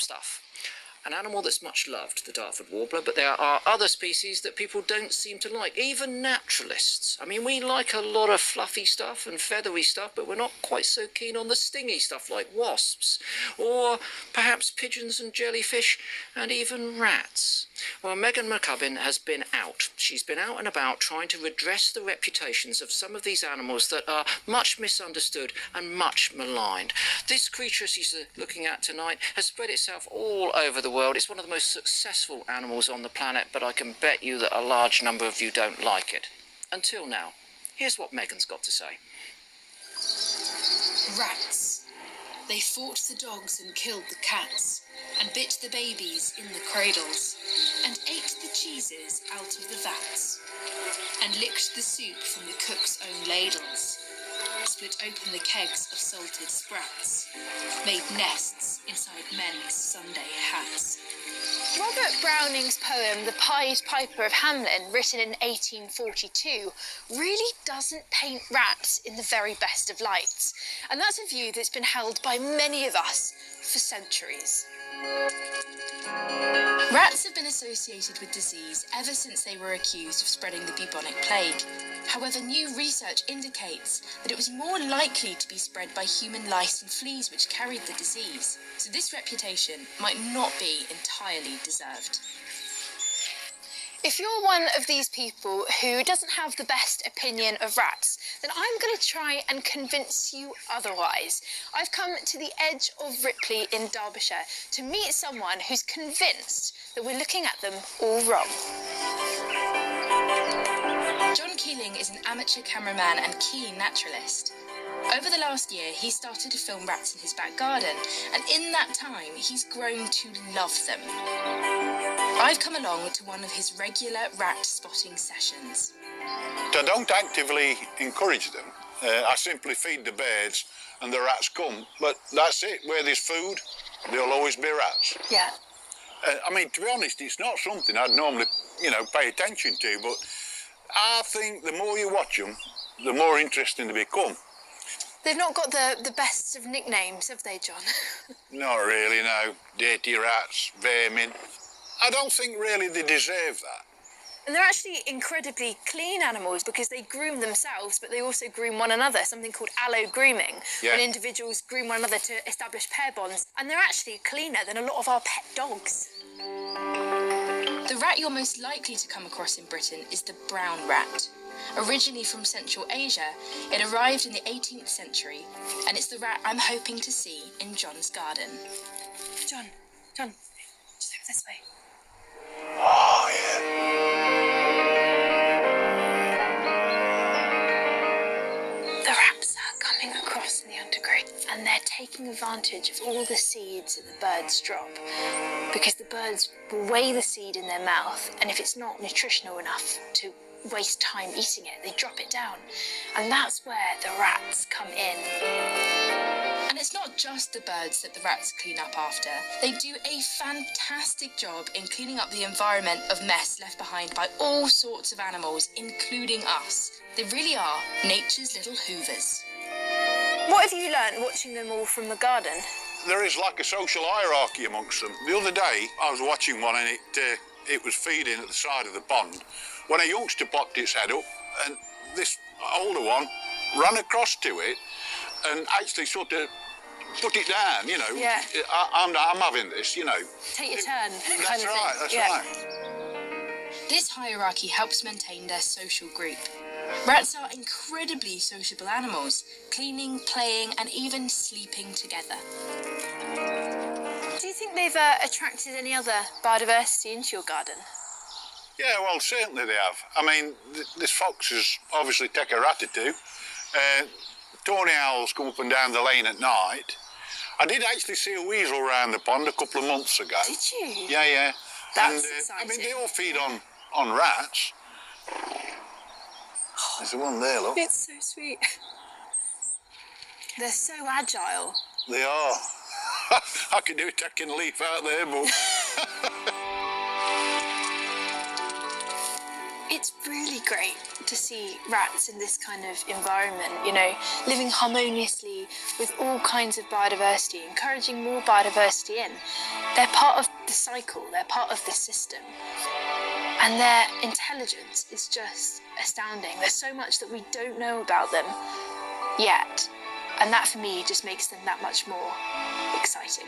stuff. An animal that's much loved, the Dartford warbler, but there are other species that people don't seem to like, even naturalists. I mean, we like a lot of fluffy stuff and feathery stuff, but we're not quite so keen on the stingy stuff like wasps, or perhaps pigeons and jellyfish, and even rats. Well, Megan McCubbin has been out. She's been out and about trying to redress the reputations of some of these animals that are much misunderstood and much maligned. This creature she's looking at tonight has spread itself all over the world. It's one of the most successful animals on the planet, but I can bet you that a large number of you don't like it. Until now. Here's what Megan's got to say. Rats. They fought the dogs and killed the cats, and bit the babies in the cradles, and ate the cheeses out of the vats, and licked the soup from the cook's own ladles, split open the kegs of salted sprats, made nests inside men's Sunday hats. Robert Browning's poem, The Pied Piper of Hamelin, written in 1842, really doesn't paint rats in the very best of lights. And that's a view that's been held by many of us for centuries. Rats have been associated with disease ever since they were accused of spreading the bubonic plague. However, new research indicates that it was more likely to be spread by human lice and fleas which carried the disease. So this reputation might not be entirely deserved. If you're one of these people who doesn't have the best opinion of rats, then I'm going to try and convince you otherwise. I've come to the edge of Ripley in Derbyshire to meet someone who's convinced that we're looking at them all wrong. John Keeling is an amateur cameraman and keen naturalist. Over the last year, he started to film rats in his back garden, and in that time, he's grown to love them. I've come along to one of his regular rat spotting sessions. I don't actively encourage them. I simply feed the birds and the rats come. But that's it. Where there's food, there'll always be rats. Yeah. I mean, to be honest, it's not something I'd normally, pay attention to. But I think the more you watch them, the more interesting they become. They've not got the best of nicknames, have they, John? Not really, no. Dirty rats, vermin. I don't think really they deserve that. And they're actually incredibly clean animals because they groom themselves, but they also groom one another, something called allo grooming, when individuals groom one another to establish pair bonds. And they're actually cleaner than a lot of our pet dogs. The rat you're most likely to come across in Britain is the brown rat. Originally from Central Asia, it arrived in the 18th century, and it's the rat I'm hoping to see in John's garden. John, just over this way. Oh, yeah. The rats are coming across in the undergrowth, and they're taking advantage of all the seeds that the birds drop, because the birds will weigh the seed in their mouth, and if it's not nutritional enough to waste time eating it, they drop it down. And that's where the rats come in. And it's not just the birds that the rats clean up after. They do a fantastic job in cleaning up the environment of mess left behind by all sorts of animals, including us. They really are nature's little hoovers. What have you learnt watching them all from the garden? There is like a social hierarchy amongst them. The other day, I was watching one and it was feeding at the side of the pond when a youngster popped its head up and this older one ran across to it and actually sort of put it down, Yeah. I'm having this, Take your turn. That's right, that's right. This hierarchy helps maintain their social group. Rats are incredibly sociable animals, cleaning, playing, and even sleeping together. Do you think they've attracted any other biodiversity into your garden? Yeah, well, certainly they have. I mean, this fox has obviously taken a rat or two. Tawny owls come up and down the lane at night. I did actually see a weasel around the pond a couple of months ago. Did you? Yeah. That's and, exciting. I mean, they all feed on rats. There's the one there, look. It's so sweet. They're so agile. They are. I could do a taking a leaf out there, but... It's really great to see rats in this kind of environment, you know, living harmoniously with all kinds of biodiversity, encouraging more biodiversity in. They're part of the cycle, they're part of the system. And their intelligence is just astounding. There's so much that we don't know about them yet. And that for me just makes them that much more exciting.